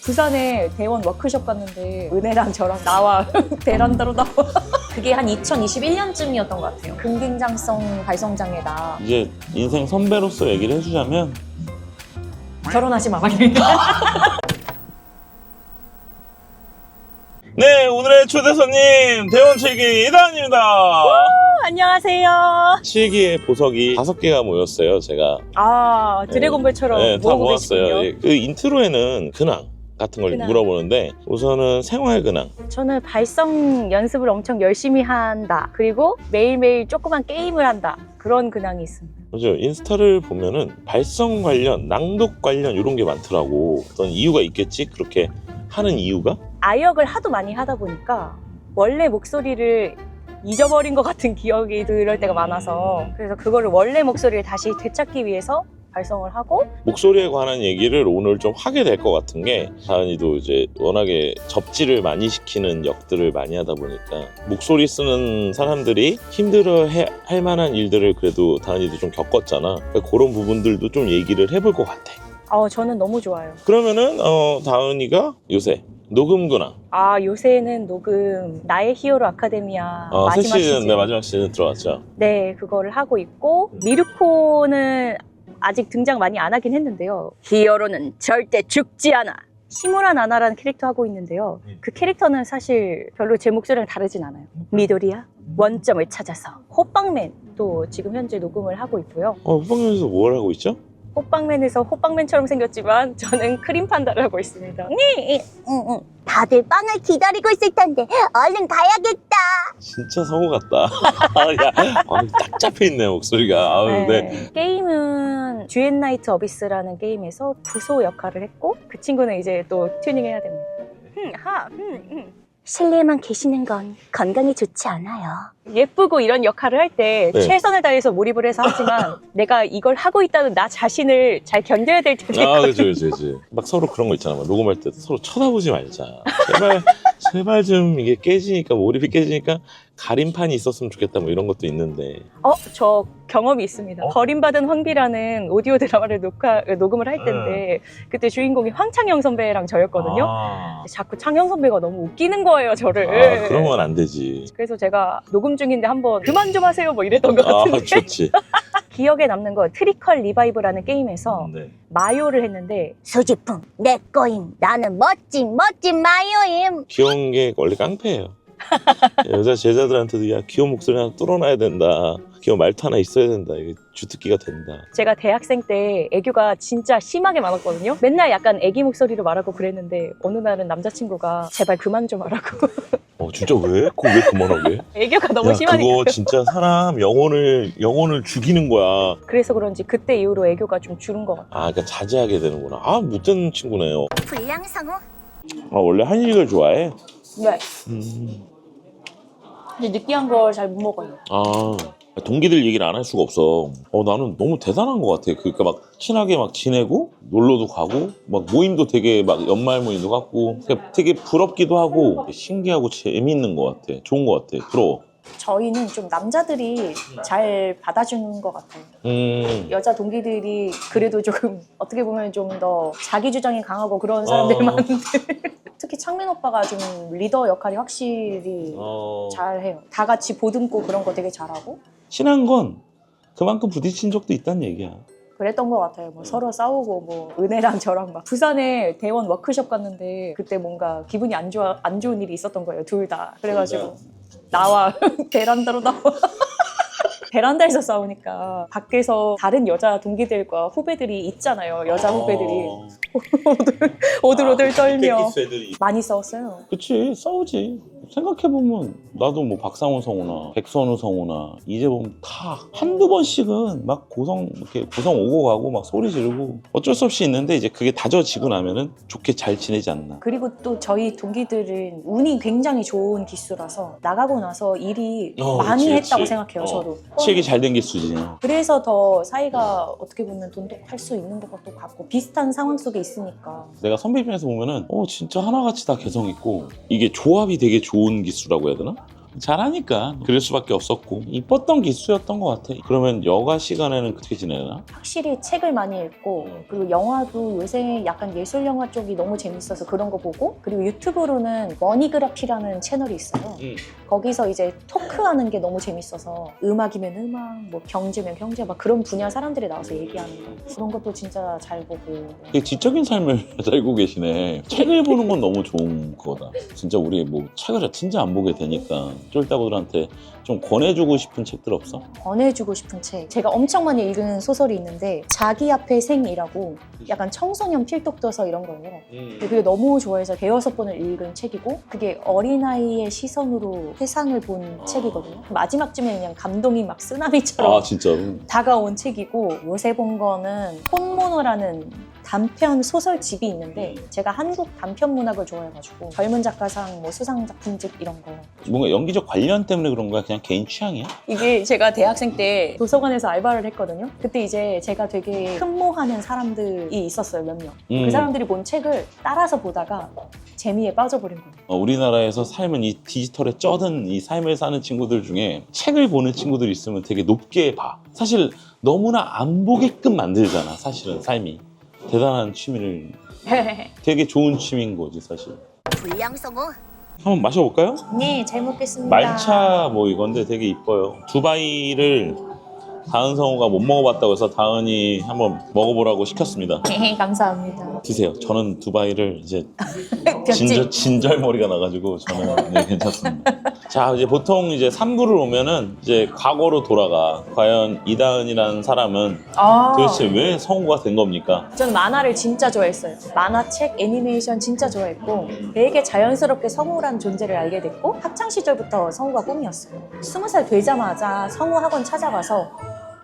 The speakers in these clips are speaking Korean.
부산에 대원 워크숍 갔는데 은혜랑 저랑 나와 베란다로 나와. 그게 한 2021년쯤이었던 것 같아요. 근긴장성 발성장애다. 이제 인생 선배로서 얘기를 해주자면 결혼하지 마. 네, 오늘의 초대 손님 대원칠기 이다은입니다. 안녕하세요. 칠기의 보석이 5개가 모였어요. 제가 아, 드래곤볼처럼 네, 다 모으고 모았어요. 계시군요. 예, 그 인트로에는 근황 같은 걸 근황. 물어보는데 우선은 생활 근황. 저는 발성 연습을 엄청 열심히 한다. 그리고 매일매일 조그만 게임을 한다. 그런 근황이 있습니다. 그죠? 인스타를 보면은 발성 관련, 낭독 관련 이런 게 많더라고. 어떤 이유가 있겠지? 그렇게 하는 이유가? 아역을 하도 많이 하다 보니까 원래 목소리를 잊어버린 것 같은 기억이 들 때가 많아서 그래서 그거를 원래 목소리를 다시 되찾기 위해서 발성을 하고 목소리에 관한 얘기를 오늘 좀 하게 될 것 같은 게 다은이도 이제 워낙에 접지를 많이 시키는 역들을 많이 하다 보니까 목소리 쓰는 사람들이 힘들어 할 만한 일들을 그래도 다은이도 좀 겪었잖아. 그러니까 그런 부분들도 좀 얘기를 해볼 것 같아. 저는 너무 좋아요. 그러면은 다은이가 요새 녹음 근황 요새는 녹음 나의 히어로 아카데미아 새 마지막 시즌, 시즌 네, 마지막 시즌 들어왔죠. 네, 그거를 하고 있고 미르코는 아직 등장 많이 안 하긴 했는데요. 히어로는 절대 죽지 않아. 시무라 나나라는 캐릭터 하고 있는데요. 그 캐릭터는 사실 별로 제 목소리랑 다르진 않아요. 미도리야 원점을 찾아서 호빵맨도 지금 현재 녹음을 하고 있고요. 호빵면에서 뭘 하고 있죠? 호빵맨에서 호빵맨처럼 생겼지만 저는 크림 판다를 하고 있습니다. 다들 빵을 기다리고 있을 텐데 얼른 가야겠다. 진짜 성우 같다. 야, 딱 잡혀있네 목소리가. 네. 게임은 듀엣나이트 어비스라는 게임에서 부소 역할을 했고 그 친구는 이제 또 튜닝해야 됩니다. 실내에만 계시는 건 건강에 좋지 않아요. 예쁘고 이런 역할을 할 때 네. 최선을 다해서 몰입을 해서 하지만 내가 이걸 하고 있다는 나 자신을 잘 견뎌야 될 때도 있거든요. 그치. 막 서로 그런 거 있잖아. 막 녹음할 때 서로 쳐다보지 말자. 제발 좀 이게 깨지니까, 몰입이 깨지니까 가림판이 있었으면 좋겠다 뭐 이런 것도 있는데. 저 경험이 있습니다. 버림받은 황비라는 오디오 드라마를 녹음을 할 때인데 그때 주인공이 황창영 선배랑 저였거든요. 자꾸 창영 선배가 너무 웃기는 거예요, 저를. 그런 건 안 되지. 그래서 제가 녹음 중인데 한번 그만 좀 하세요 뭐 이랬던 것 같은데 좋지. 기억에 남는 거 트리컬 리바이브라는 게임에서 네. 마요를 했는데 수지풍 내 거임. 나는 멋진 마요임. 귀여운 게 원래 깡패예요. 여자 제자들한테도 야, 귀여운 목소리 하나 뚫어놔야 된다. 귀여운 말투 하나 있어야 된다. 이게 주특기가 된다. 제가 대학생 때 애교가 진짜 심하게 많았거든요. 맨날 약간 애기 목소리로 말하고 그랬는데 어느 날은 남자친구가 제발 그만 좀 하라고. 진짜 왜? 그거 왜 그만하게? 애교가 너무 야, 심하니까. 그거 진짜 사람 영혼을 죽이는 거야. 그래서 그런지 그때 이후로 애교가 좀 줄은 것 같아요. 그러니까 자제하게 되는구나. 못된 친구네요. 불량성우. 원래 한식을 좋아해? 네. 근데 느끼한 걸 잘 못 먹어요. 동기들 얘기를 안 할 수가 없어. 나는 너무 대단한 것 같아. 그러니까 막 친하게 막 지내고 놀러도 가고 막 모임도 되게 막 연말 모임도 갖고 되게 부럽기도 하고 신기하고 재밌는 것 같아. 좋은 것 같아. 부러워. 저희는 좀 남자들이 잘 받아주는 것 같아요. 여자 동기들이 그래도 조금 어떻게 보면 좀 더 자기 주장이 강하고 그런 사람들이 많은데 특히 창민 오빠가 좀 리더 역할이 확실히 잘해요. 다 같이 보듬고 그런 거 되게 잘하고 친한 건 그만큼 부딪힌 적도 있다는 얘기야. 그랬던 것 같아요. 뭐 서로 싸우고 뭐 은혜랑 저랑 막 부산에 대원 워크숍 갔는데 그때 뭔가 기분이 안 좋은 일이 있었던 거예요. 둘 다. 그래가지고 나와 베란다로 나와. 베란다에서 싸우니까 밖에서 다른 여자 동기들과 후배들이 있잖아요. 여자 후배들이 오들오들 떨며 많이 싸웠어요. 그치, 싸우지. 생각해보면 나도 뭐 박상훈 성우나 백선우 성우나 이재범 다 한두 번씩은 막 이렇게 고성 오고 가고 막 소리 지르고 어쩔 수 없이 있는데 이제 그게 다져지고 나면은 좋게 잘 지내지 않나. 그리고 또 저희 동기들은 운이 굉장히 좋은 기수라서 나가고 나서 일이 많이 했다고 생각해요. 저도. 칠기 잘 된 기수지. 그래서 더 사이가 어떻게 보면 돈독할 수 있는 것도 같고 비슷한 상황 속에 있으니까. 내가 선배 입장에서 보면은 진짜 하나같이 다 개성 있고 이게 조합이 되게 좋은 기수라고 해야 되나? 잘하니까 그럴 수밖에 없었고 이뻤던 기수였던 것 같아. 그러면 여가 시간에는 어떻게 지내나? 확실히 책을 많이 읽고 그리고 영화도 요새 약간 예술 영화 쪽이 너무 재밌어서 그런 거 보고 그리고 유튜브로는 머니그래피라는 채널이 있어요. 거기서 이제 토크하는 게 너무 재밌어서 음악이면 음악, 뭐 경제면 경제 막 그런 분야 사람들이 나와서 얘기하는 거 그런 것도 진짜 잘 보고. 되게 지적인 삶을 살고 계시네. 책을 보는 건 너무 좋은 거다. 진짜 우리 뭐 책을 진짜 안 보게 되니까 쫄따구들한테 좀 권해주고 싶은 책들 없어? 권해주고 싶은 책 제가 엄청 많이 읽은 소설이 있는데 자기 앞의 생이라고 약간 청소년 필독도서 이런 거예요. 근데 그게 너무 좋아해서 대여섯 번을 읽은 책이고 그게 어린아이의 시선으로 세상을 본 책이거든요. 마지막쯤에 그냥 감동이 막 쓰나미처럼 아 진짜로? 다가온 책이고 요새 본 거는 폰모노라는 단편 소설집이 있는데 제가 한국 단편 문학을 좋아해가지고 젊은 작가상 뭐 수상 작품집 이런 거 뭔가 연기적 관련 때문에 그런 거야? 그냥 개인 취향이야? 이게 제가 대학생 때 도서관에서 알바를 했거든요. 그때 이제 제가 되게 흠모하는 사람들이 있었어요, 몇 명. 그 사람들이 본 책을 따라서 보다가 재미에 빠져버린 거예요. 우리나라에서 삶은 이 디지털에 쩌든 이 삶을 사는 친구들 중에 책을 보는 친구들이 있으면 되게 높게 봐. 사실 너무나 안 보게끔 만들잖아, 사실은 삶이. 대단한 취미를, 되게 좋은 취미인 거지 사실. 불량성어 한번 마셔볼까요? 네, 잘 먹겠습니다. 말차 뭐 이건데 되게 이뻐요. 두바이를 다은 성우가 못 먹어봤다고 해서 다은이 한번 먹어보라고 시켰습니다. 네, 감사합니다. 드세요. 저는 두바이를 이제 벽지. 진절머리가 나가지고 저는 네, 괜찮습니다. 자, 이제 보통 이제 3부를 오면은 이제 과거로 돌아가. 과연 이다은이라는 사람은 도대체 왜 성우가 된 겁니까? 저는 만화를 진짜 좋아했어요. 만화책, 애니메이션 진짜 좋아했고 되게 자연스럽게 성우라는 존재를 알게 됐고 학창 시절부터 성우가 꿈이었어요. 20살 되자마자 성우 학원 찾아가서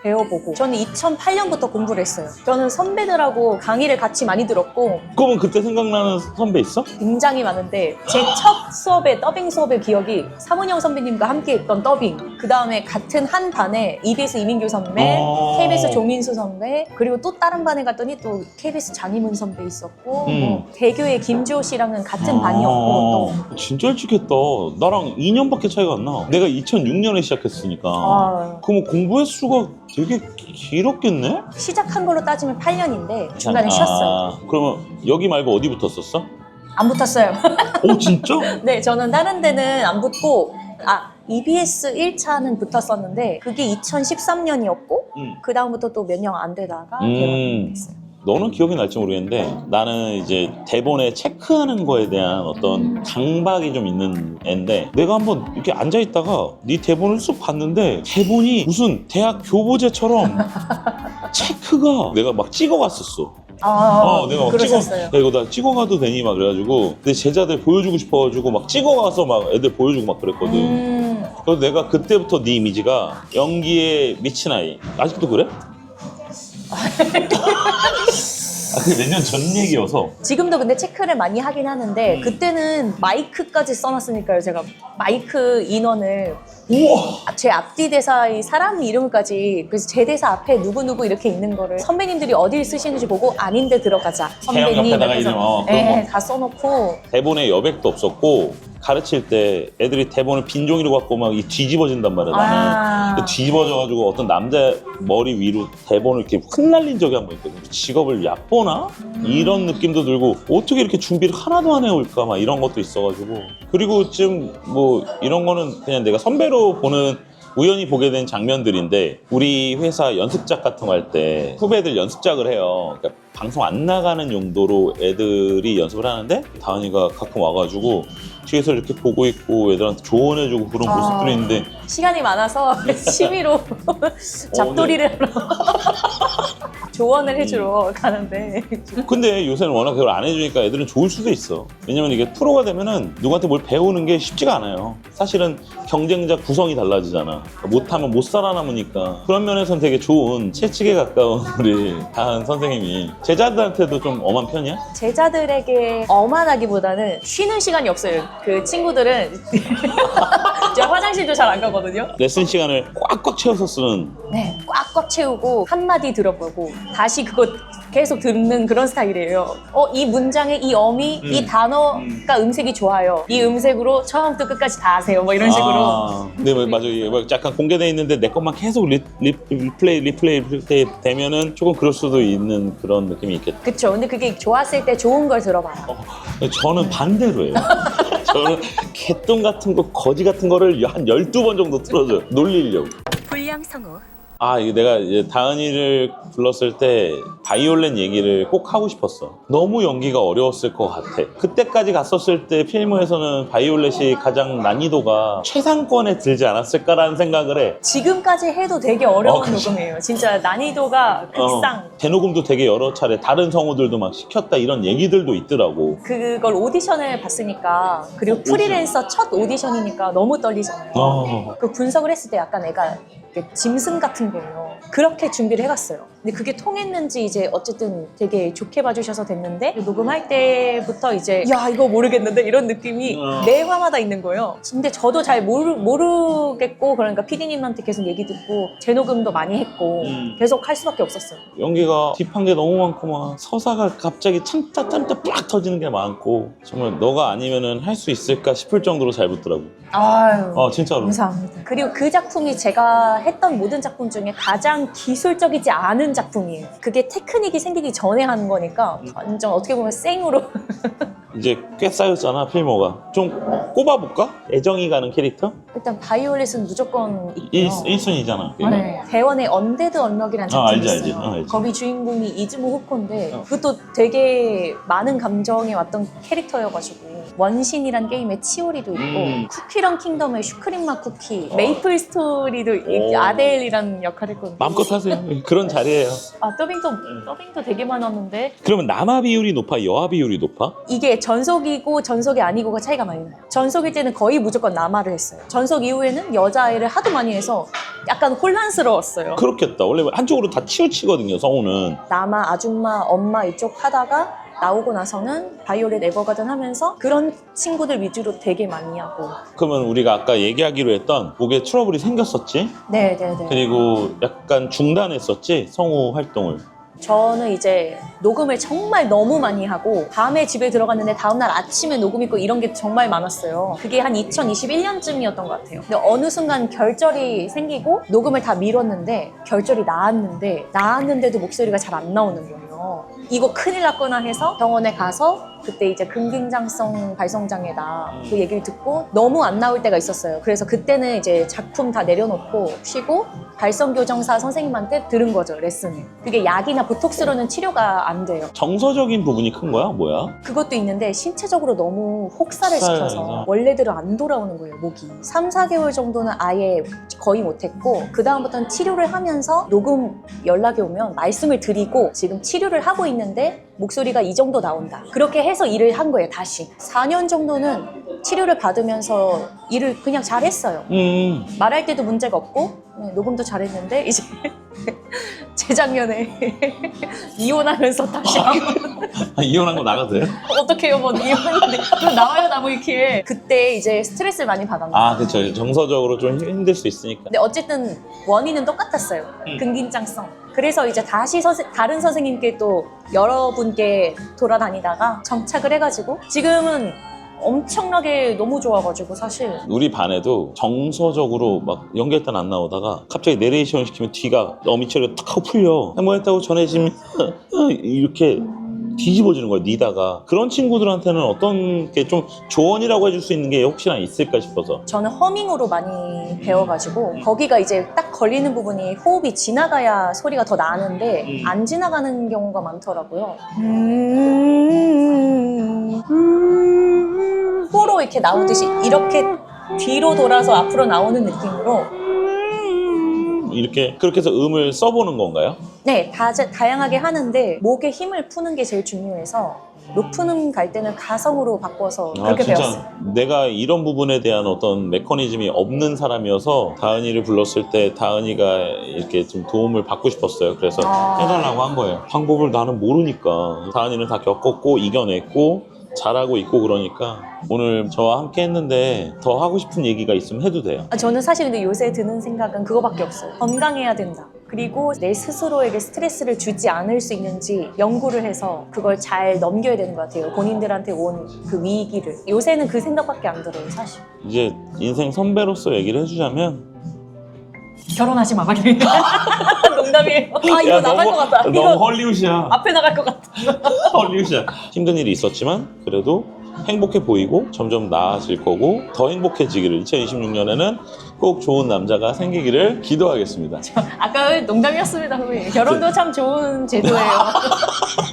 배워보고 저는 2008년부터 공부를 했어요. 저는 선배들하고 강의를 같이 많이 들었고 그러면 그때 생각나는 선배 있어? 굉장히 많은데 제 첫 수업에 더빙 수업의 기억이 사문영 선배님과 함께 했던 더빙 그 다음에 같은 한 반에 EBS 이민규 선배, KBS 종인수 선배 그리고 또 다른 반에 갔더니 또 KBS 장희문 선배 있었고 뭐 대교의 김주호 씨랑은 같은 반이었고 또 진짜 일찍 했다. 나랑 2년밖에 차이가 안 나. 내가 2006년에 시작했으니까. 그럼 공부 횟수가 되게 길었겠네? 시작한 걸로 따지면 8년인데 중간에 쉬었어요. 그러면 여기 말고 어디 붙었었어? 안 붙었어요. 오 진짜? 네, 저는 다른 데는 안 붙고 EBS 1차는 붙었었는데 그게 2013년이었고 그 다음부터 또 몇 년 안 되다가 개원했어요. 너는 기억이 날지 모르겠는데 나는 이제 대본에 체크하는 거에 대한 어떤 강박이 좀 있는 애인데 내가 한번 이렇게 앉아있다가 네 대본을 쑥 봤는데 대본이 무슨 대학 교보제처럼 체크가 내가 막 찍어갔었어. 내가 막 그러셨어요. 야, 이거 나 찍어가도 되니? 막 그래가지고 내 제자들 보여주고 싶어가지고 막 찍어가서 막 애들 보여주고 막 그랬거든. 그래서 내가 그때부터 네 이미지가 연기에 미친 아이. 아직도 그래? 그게 몇 년 전 얘기여서. 지금도 근데 체크를 많이 하긴 하는데 그때는 마이크까지 써놨으니까요. 제가 마이크 인원을 우와! 제 앞뒤 대사의 사람 이름까지 그래서 제 대사 앞에 누구누구 이렇게 있는 거를 선배님들이 어딜 쓰시는지 보고 아닌데 들어가자. 선배님 옆에다가 이름, 그런 거. 다 써놓고 대본에 여백도 없었고 가르칠 때 애들이 대본을 빈 종이로 갖고 막 뒤집어진단 말이야. 나는 뒤집어져가지고 어떤 남자 머리 위로 대본을 이렇게 흩날린 적이 한 번 있거든. 직업을 얕보나? 이런 느낌도 들고 어떻게 이렇게 준비를 하나도 안 해올까 막 이런 것도 있어가지고 그리고 지금 뭐 이런 거는 그냥 내가 선배로 보는 우연히 보게 된 장면들인데 우리 회사 연습작 같은 거 할 때 후배들 연습작을 해요. 그러니까 방송 안 나가는 용도로 애들이 연습을 하는데 다은이가 가끔 와가지고 뒤에서 이렇게 보고 있고 애들한테 조언해주고 그런 모습들이 있는데 시간이 많아서 취미로 잡돌이를 하러 조언을 해주러 가는데 근데 요새는 워낙 그걸 안 해주니까 애들은 좋을 수도 있어. 왜냐면 이게 프로가 되면은 누구한테 뭘 배우는 게 쉽지가 않아요. 사실은 경쟁자 구성이 달라지잖아. 못하면 못 살아남으니까 그런 면에서는 되게 좋은 채찍에 가까운 우리 다은 선생님이 제자들한테도 좀 엄한 편이야? 제자들에게 엄하다기보다는 쉬는 시간이 없어요. 그 친구들은 제가 화장실도 잘 안 가거든요. 레슨 시간을 꽉꽉 채워서 쓰는. 네, 꽉꽉 채우고 한마디 들어보고 다시 그거 계속 듣는 그런 스타일이에요. 이 문장의 이 어미, 이 단어가 음색이 좋아요. 이 음색으로 처음부터 끝까지 다 하세요. 뭐 이런 식으로. 네, 맞아요. 약간 공개돼 있는데 내 것만 계속 리플레이 되면은 조금 그럴 수도 있는 그런 느낌이 있겠다. 그쵸. 근데 그게 좋았을 때 좋은 걸 들어봐요. 저는 반대로예요. 저는 개똥 같은 거, 거지 같은 거를 한 12번 정도 틀어줘요. 놀리려고. 불량 성우. 이게 내가 이제 다은이를 불렀을 때 바이올렛 얘기를 꼭 하고 싶었어. 너무 연기가 어려웠을 것 같아. 그때까지 갔었을 때 필모에서는 바이올렛이 가장 난이도가 최상권에 들지 않았을까라는 생각을 해. 지금까지 해도 되게 어려운 그치. 녹음이에요. 진짜 난이도가 극상. 재녹음도 되게 여러 차례 다른 성우들도 막 시켰다 이런 얘기들도 있더라고. 그걸 오디션을 봤으니까, 그리고 프리랜서 첫 오디션이니까 너무 떨리잖아요. 그 분석을 했을 때 약간 애가 짐승 같은 거예요. 그렇게 준비를 해갔어요. 근데 그게 통했는지 이제 어쨌든 되게 좋게 봐주셔서 됐는데, 녹음할 때부터 이제 야 이거 모르겠는데 이런 느낌이 매 화마다 있는 거예요. 근데 저도 잘 모르겠고, 그러니까 PD님한테 계속 얘기 듣고 재녹음도 많이 했고 계속 할 수밖에 없었어요. 연기가 딥한 게 너무 많고 막 서사가 갑자기 참다 빡 터지는 게 많고 정말 너가 아니면은 할 수 있을까 싶을 정도로 잘 붙더라고. 아유, 진짜로. 감사합니다. 그리고 그 작품이 제가 했던 모든 작품 중에 가장 기술적이지 않은 작품이에요. 그게 테크닉이 생기기 전에 하는 거니까 완전 어떻게 보면 생으로. 이제 꽤 쌓였잖아 필모가. 좀 꼽아볼까? 애정이 가는 캐릭터? 일단 바이올렛은 무조건 있고요. 1순위잖아. 네. 대원의 언데드 언럭이라는 작품이 알지. 있어요. 알지. 거기 주인공이 이즈모 후코인데 그것도 되게 많은 감정에 왔던 캐릭터여가지고, 원신이란 게임의 치오리도 있고 쿠키런 킹덤의 슈크림 맛 쿠키, 메이플 스토리도 오. 아델이라는 역할을 했거든요. 마음껏 하세요. 그런 자리예요. 더빙도 되게 많았는데, 그러면 남아 비율이 높아? 여아 비율이 높아? 이게 전속이고 전속이 아니고가 차이가 많이 나요. 전속일 때는 거의 무조건 남아를 했어요. 전속 이후에는 여자아이를 하도 많이 해서 약간 혼란스러웠어요. 그렇겠다. 원래 한쪽으로 다 치우치거든요 성우는. 남아, 아줌마, 엄마 이쪽 하다가 나오고 나서는 바이올렛 에버가든 하면서 그런 친구들 위주로 되게 많이 하고. 그러면 우리가 아까 얘기하기로 했던 목에 트러블이 생겼었지? 네네네. 그리고 약간 중단했었지 성우 활동을. 저는 이제 녹음을 정말 너무 많이 하고 밤에 집에 들어갔는데 다음날 아침에 녹음 있고 이런 게 정말 많았어요. 그게 한 2021년쯤이었던 것 같아요. 근데 어느 순간 결절이 생기고 녹음을 다 미뤘는데 결절이 나았는데도 목소리가 잘 안 나오는 거예요. 이거 큰일 났구나 해서 병원에 가서 그때 이제 근긴장성 발성장애다 그 얘기를 듣고 너무 안 나올 때가 있었어요. 그래서 그때는 이제 작품 다 내려놓고 쉬고 발성교정사 선생님한테 들은 거죠, 레슨을. 그게 약이나 보톡스로는 치료가 안 돼요. 정서적인 부분이 큰 거야? 뭐야? 그것도 있는데 신체적으로 너무 혹사를 혹사해서. 시켜서 원래대로 안 돌아오는 거예요, 목이. 3, 4개월 정도는 아예 거의 못했고, 그 다음부터는 치료를 하면서 녹음 연락이 오면 말씀을 드리고 지금 치료를 하고 있는데 목소리가 이 정도 나온다. 그렇게 해서 일을 한 거예요, 다시. 4년 정도는 치료를 받으면서 일을 그냥 잘했어요. 말할 때도 문제가 없고, 녹음도 잘했는데 이제 재작년에 이혼하면서 다시 이혼한 거 나가도 돼요? 어떡해요, 뭐 이혼했는데 그럼 나와요, 나무위키에. 그때 이제 스트레스를 많이 받았나. 그쵸. 정서적으로 좀 힘들 수 있으니까. 근데 어쨌든 원인은 똑같았어요. 근긴장성. 그래서 이제 다시 다른 선생님께 또 여러분께 돌아다니다가 정착을 해가지고 지금은 엄청나게 너무 좋아가지고 사실. 우리 반에도 정서적으로 막 연기할 땐 안 나오다가 갑자기 내레이션 시키면 뒤가 어미처리가 탁 하고 풀려. 뭐 했다고 전해지면 이렇게 뒤집어지는 거야, 니다가. 그런 친구들한테는 어떤 게 좀 조언이라고 해줄 수 있는 게 혹시나 있을까 싶어서. 저는 허밍으로 많이 배워가지고 거기가 이제 딱 걸리는 부분이 호흡이 지나가야 소리가 더 나는데 안 지나가는 경우가 많더라고요. 호로 이렇게 나오듯이 이렇게 뒤로 돌아서 앞으로 나오는 느낌으로. 이렇게 그렇게 해서 음을 써보는 건가요? 네, 다양하게 하는데 목에 힘을 푸는 게 제일 중요해서 높은 음 갈 때는 가성으로 바꿔서 그렇게 진짜 배웠어요. 내가 이런 부분에 대한 어떤 메커니즘이 없는 사람이어서 다은이를 불렀을 때 다은이가 이렇게 좀 도움을 받고 싶었어요. 그래서 해달라고 한 거예요. 방법을 나는 모르니까. 다은이는 다 겪었고 이겨냈고 잘하고 있고 그러니까 오늘 저와 함께 했는데 더 하고 싶은 얘기가 있으면 해도 돼요. 저는 사실 근데 요새 드는 생각은 그거밖에 없어요. 건강해야 된다. 그리고 내 스스로에게 스트레스를 주지 않을 수 있는지 연구를 해서 그걸 잘 넘겨야 되는 것 같아요. 본인들한테 온 그 위기를. 요새는 그 생각밖에 안 들어요, 사실. 이제 인생 선배로서 얘기를 해주자면 결혼하지 마, 빨리. 농담이에요. 아, 이거 나갈 것 같다. 너무 이거 헐리우드야. 앞에 나갈 것 같아. 헐리우드야. 힘든 일이 있었지만 그래도 행복해 보이고 점점 나아질 거고 더 행복해지기를 2026년에는 꼭 좋은 남자가 생기기를 기도하겠습니다. 아까 농담이었습니다, 후배. 결혼도 참 좋은 제도예요.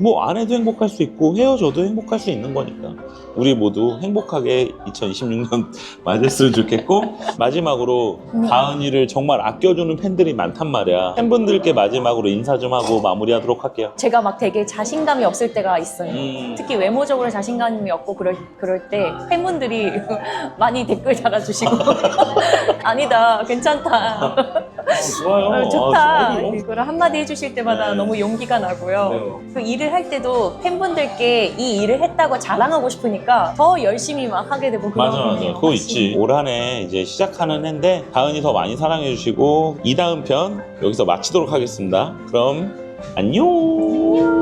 뭐 안 해도 행복할 수 있고 헤어져도 행복할 수 있는 거니까 우리 모두 행복하게 2026년 맞았으면 좋겠고 마지막으로 가은이를 정말 아껴주는 팬들이 많단 말이야. 팬분들께 마지막으로 인사 좀 하고 마무리하도록 할게요. 제가 막 되게 자신감이 없을 때가 있어요. 특히 외모적으로 자신감이 없고 그럴 때 팬분들이 많이 댓글 달아주시고 아니다, 괜찮다, 좋아요. 좋다, 좋아요. 이걸 한마디 해주실 때마다 네. 너무 용기가 나고요. 그 일을 할 때도 팬분들께 이 일을 했다고 자랑하고 싶으니까 더 열심히 막 하게 되고 맞아 그러거든요. 맞아 그거 있지. 올 한 해 이제 시작하는 해인데 가은이 더 많이 사랑해 주시고 이 다음 편 여기서 마치도록 하겠습니다. 그럼 안녕.